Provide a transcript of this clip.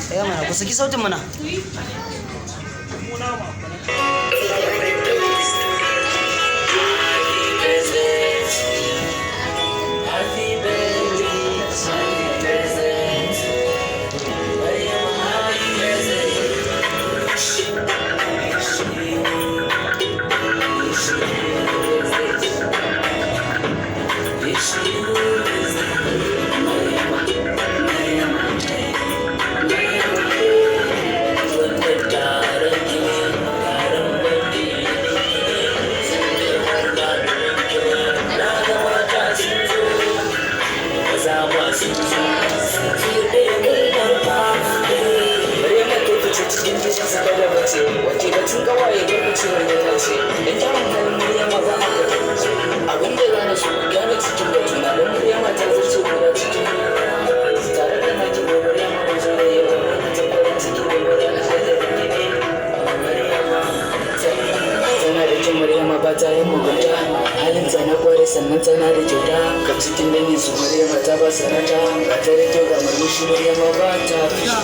Ya mana ku saki sautin mana. Wace batun gawaye don ciwon ya tashi don kyawun halin Maryama ba a kwatance abin da gane su gane cikin batuna don Maryama ta zarce guda cikin tare da naki da Maryama ba zai yi ba wani tabbatar ciki da Maryama ta da ne Maryama tana da kyau Maryama ba ta yin mugunta halin ta na kware sannan tana da kyauta ka cikin dangin su Maryama ta ba sanata ba ta da kyau ga murmushi Maryama ba ta fushi